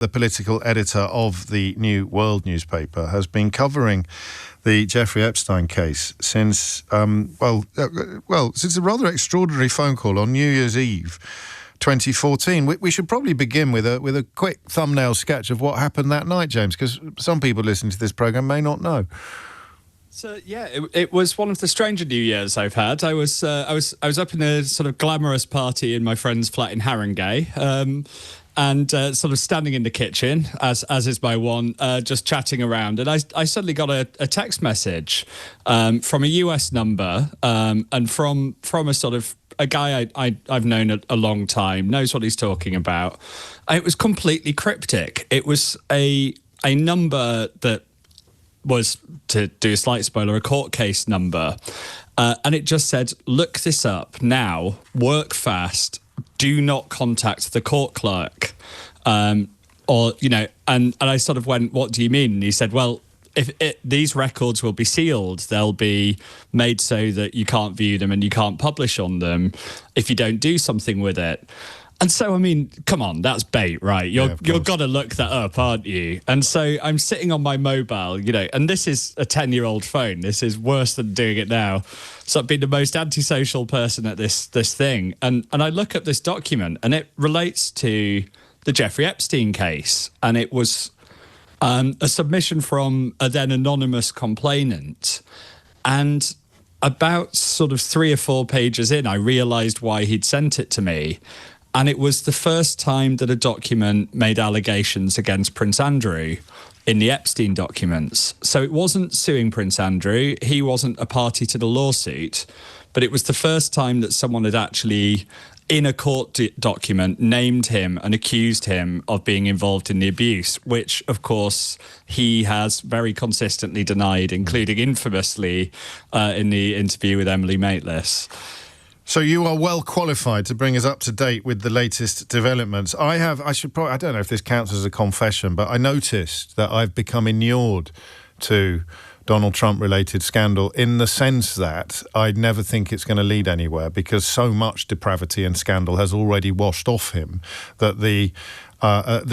the political editor of the New World newspaper, has been covering the Jeffrey Epstein case since, since a rather extraordinary phone call on New Year's Eve 2014. We should probably begin with a quick thumbnail sketch of what happened that night, James, because some people listening to this programme may not know. So it was one of the stranger New Years I've had. I was up in a sort of glamorous party in my friend's flat in Haringey, and sort of standing in the kitchen, as is my one, just chatting around. And I suddenly got a text message from a US number, and from a sort of a guy I've known a long time, knows what he's talking about. And it was completely cryptic. It was a number that was, to do a slight spoiler, a court case number. And it just said, look this up now, work fast, do not contact the court clerk. And I sort of went, what do you mean? And he said, well, these records will be sealed, they'll be made so that you can't view them and you can't publish on them if you don't do something with it. And so, I mean, come on, that's bait, right? You've got to look that up, aren't you? And so I'm sitting on my mobile, and this is a 10-year-old phone. This is worse than doing it now. So I've been the most antisocial person at this thing. And I look at this document, and it relates to the Jeffrey Epstein case. And it was a submission from a then anonymous complainant. And about sort of 3 or 4 pages in, I realised why he'd sent it to me. And it was the first time that a document made allegations against Prince Andrew in the Epstein documents. So it wasn't suing Prince Andrew. He wasn't a party to the lawsuit. But it was the first time that someone had actually, in a court document, named him and accused him of being involved in the abuse, which, of course, he has very consistently denied, including infamously in the interview with Emily Maitlis. So you are well qualified to bring us up to date with the latest developments. I don't know if this counts as a confession, but I noticed that I've become inured to Donald Trump-related scandal in the sense that I never think it's going to lead anywhere because so much depravity and scandal has already washed off him that the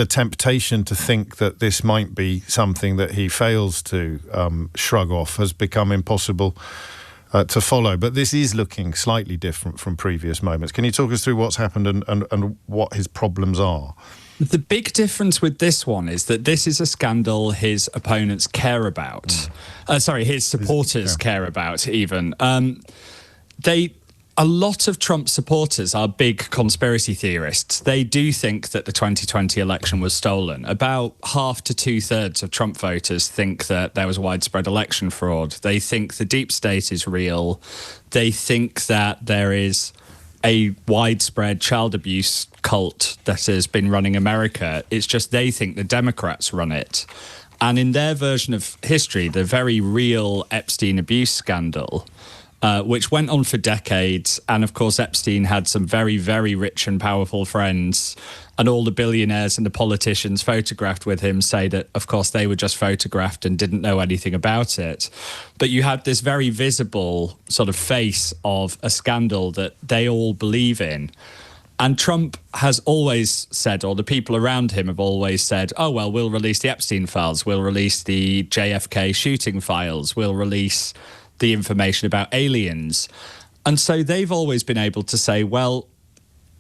temptation to think that this might be something that he fails to shrug off has become impossible to follow. But this is looking slightly different from previous moments. Can you talk us through what's happened and what his problems are? The big difference with this one is that this is a scandal his opponents care about. His supporters care about, even. A lot of Trump supporters are big conspiracy theorists. They do think that the 2020 election was stolen. About half to 2/3 of Trump voters think that there was widespread election fraud. They think the deep state is real. They think that there is a widespread child abuse cult that has been running America. It's just they think the Democrats run it. And in their version of history, the very real Epstein abuse scandal, which went on for decades. And of course, Epstein had some very, very rich and powerful friends. And all the billionaires and the politicians photographed with him say that, of course, they were just photographed and didn't know anything about it. But you had this very visible sort of face of a scandal that they all believe in. And Trump has always said, or the people around him have always said, oh, well, we'll release the Epstein files. We'll release the JFK shooting files. We'll release the information about aliens. And so they've always been able to say, well,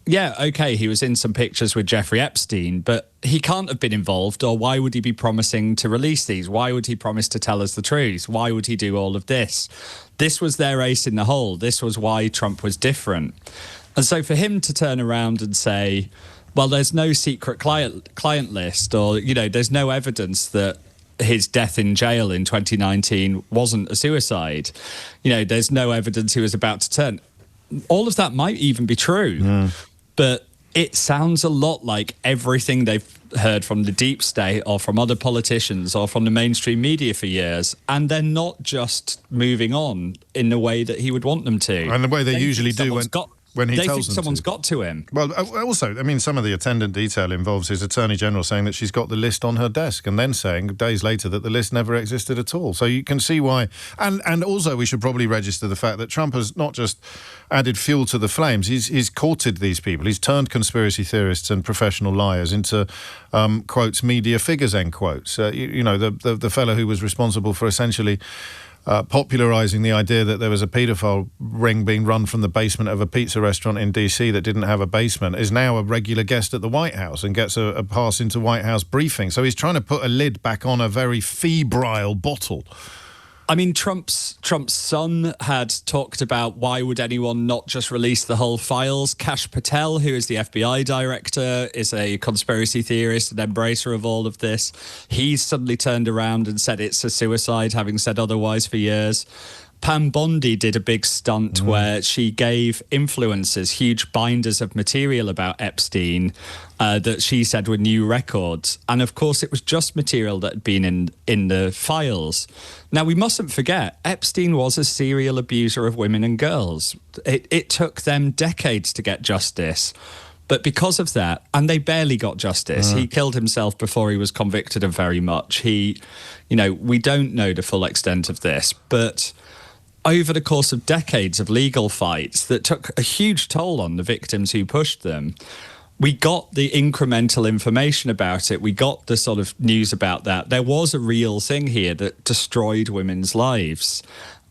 yeah, okay, he was in some pictures with Jeffrey Epstein, but he can't have been involved, or why would he be promising to release these? Why would he promise to tell us the truth? Why would he do all of this? This was their ace in the hole. This was why Trump was different. And so for him to turn around and say, well, there's no secret client list, or, there's no evidence that his death in jail in 2019 wasn't a suicide. There's no evidence he was about to turn. All of that might even be true, but it sounds a lot like everything they've heard from the deep state or from other politicians or from the mainstream media for years, and they're not just moving on in the way that he would want them to. And the way they usually do when he they tells think them someone's to. got to him. Well, also, I mean, some of the attendant detail involves his Attorney General saying that she's got the list on her desk and then saying days later that the list never existed at all. So you can see why. And also we should probably register the fact that Trump has not just added fuel to the flames, he's courted these people. He's turned conspiracy theorists and professional liars into, quotes, media figures, end quotes. The fellow who was responsible for essentially popularising the idea that there was a paedophile ring being run from the basement of a pizza restaurant in D.C. that didn't have a basement is now a regular guest at the White House and gets a pass into White House briefing. So he's trying to put a lid back on a very febrile bottle. I mean, Trump's son had talked about why would anyone not just release the whole files. Kash Patel, who is the FBI director, is a conspiracy theorist and embracer of all of this. He's suddenly turned around and said it's a suicide, having said otherwise for years. Pam Bondi did a big stunt where she gave influencers huge binders of material about Epstein that she said were new records. And of course, it was just material that had been in the files. Now, we mustn't forget, Epstein was a serial abuser of women and girls. It took them decades to get justice. But because of that, and they barely got justice, he killed himself before he was convicted of very much. We don't know the full extent of this, but over the course of decades of legal fights that took a huge toll on the victims who pushed them, we got the incremental information about it. We got the sort of news about that. There was a real thing here that destroyed women's lives.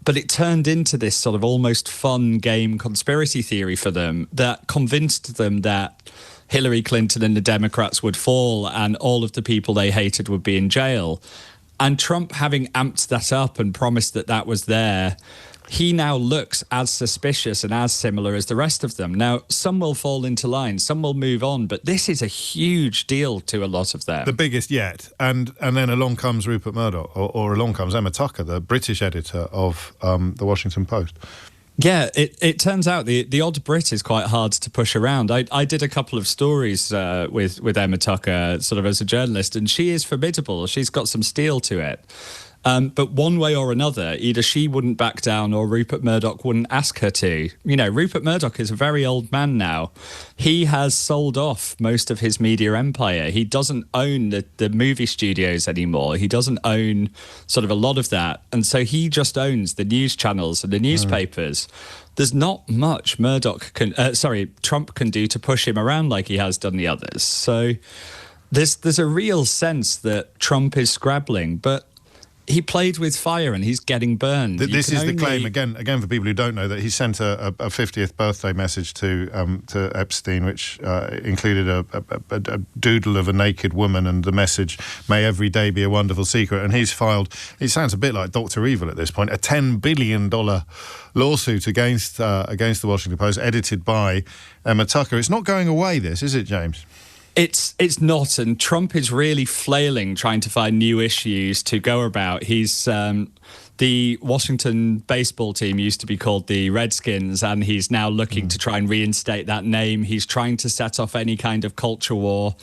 But it turned into this sort of almost fun game conspiracy theory for them that convinced them that Hillary Clinton and the Democrats would fall and all of the people they hated would be in jail. And Trump, having amped that up and promised that that was there, he now looks as suspicious and as similar as the rest of them. Now, some will fall into line, some will move on, but this is a huge deal to a lot of them. The biggest yet. And then along comes Rupert Murdoch, or along comes Emma Tucker, the British editor of The Washington Post. Yeah, it turns out the odd Brit is quite hard to push around. I did a couple of stories with Emma Tucker, sort of as a journalist, and she is formidable. She's got some steel to it. But one way or another, either she wouldn't back down or Rupert Murdoch wouldn't ask her to. You know, Rupert Murdoch is a very old man now. He has sold off most of his media empire. He doesn't own the movie studios anymore. He doesn't own sort of a lot of that. And so he just owns the news channels and the newspapers. There's not much Trump can do to push him around like he has done the others. So there's a real sense that Trump is scrabbling, but he played with fire and he's getting burned. This is the claim, again for people who don't know, that he sent a 50th birthday message to Epstein, which included a doodle of a naked woman and the message, "May every day be a wonderful secret." And he's filed, he sounds a bit like Dr. Evil at this point, a $10 billion lawsuit against the Washington Post, edited by Emma Tucker. It's not going away, this, is it, James? It's not, and Trump is really flailing trying to find new issues to go about. He's the Washington baseball team used to be called the Redskins, and he's now looking to try and reinstate that name. He's trying to set off any kind of culture war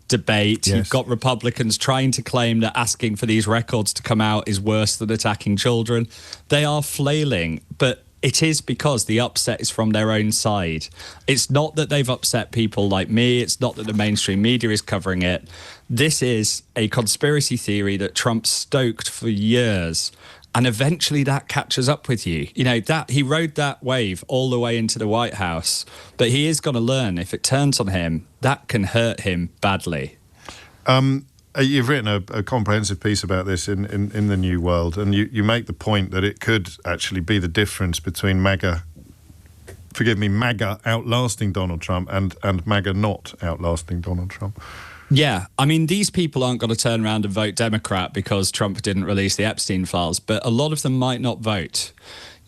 debate. Yes. You've got Republicans trying to claim that asking for these records to come out is worse than attacking children. They are flailing, but it is because the upset is from their own side. It's not that they've upset people like me. It's not that the mainstream media is covering it. This is a conspiracy theory that Trump stoked for years. And eventually that catches up with you. You know, that he rode that wave all the way into the White House. But he is going to learn, if it turns on him, that can hurt him badly. You've written a comprehensive piece about this in the New World, and you make the point that it could actually be the difference between MAGA outlasting Donald Trump and MAGA not outlasting Donald Trump. Yeah, I mean, these people aren't going to turn around and vote Democrat because Trump didn't release the Epstein files, but a lot of them might not vote.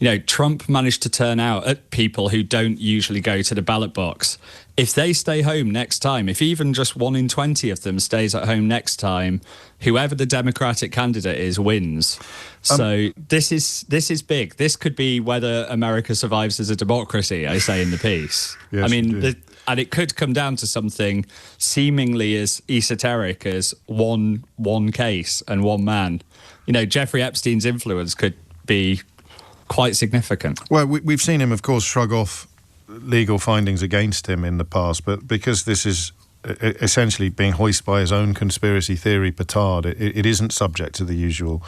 You know, Trump managed to turn out at people who don't usually go to the ballot box. If they stay home next time, if even just 1 in 20 of them stays at home next time, whoever the Democratic candidate is wins. So this is big. This could be whether America survives as a democracy, I say in the piece. Yes, I mean, and it could come down to something seemingly as esoteric as one case and one man. You know, Jeffrey Epstein's influence could be quite significant. Well, we've seen him, of course, shrug off legal findings against him in the past, but because this is essentially being hoisted by his own conspiracy theory petard, it isn't subject to the usual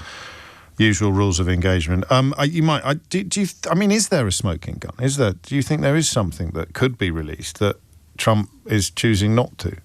rules of engagement. Is there a smoking gun? Do you think there is something that could be released that Trump is choosing not to?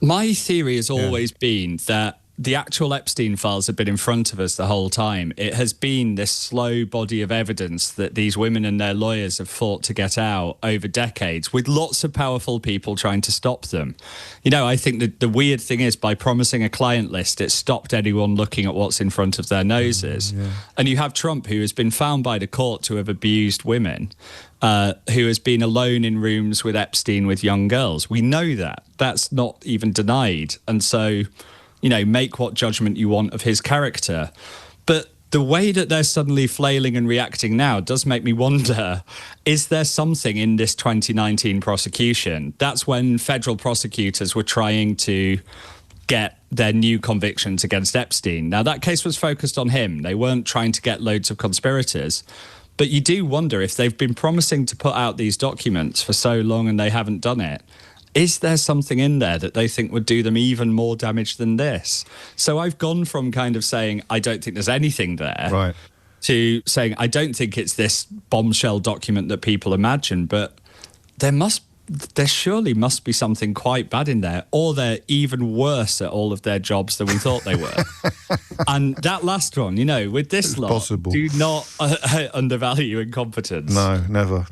My theory has always been that the actual Epstein files have been in front of us the whole time. It has been this slow body of evidence that these women and their lawyers have fought to get out over decades, with lots of powerful people trying to stop them. You know, I think that the weird thing is, by promising a client list, it stopped anyone looking at what's in front of their noses. And you have Trump, who has been found by the court to have abused women, who has been alone in rooms with Epstein with young girls. We know that. That's not even denied. And so, you know, make what judgment you want of his character. But the way that they're suddenly flailing and reacting now does make me wonder, is there something in this 2019 prosecution? That's when federal prosecutors were trying to get their new convictions against Epstein. Now, that case was focused on him. They weren't trying to get loads of conspirators. But you do wonder, if they've been promising to put out these documents for so long and they haven't done it, is there something in there that they think would do them even more damage than this? So I've gone from kind of saying, I don't think there's anything there, right, to saying, I don't think it's this bombshell document that people imagine, but there surely must be something quite bad in there, or they're even worse at all of their jobs than we thought they were. And that last one, you know, with this lot, possible. Do not undervalue incompetence. No, never.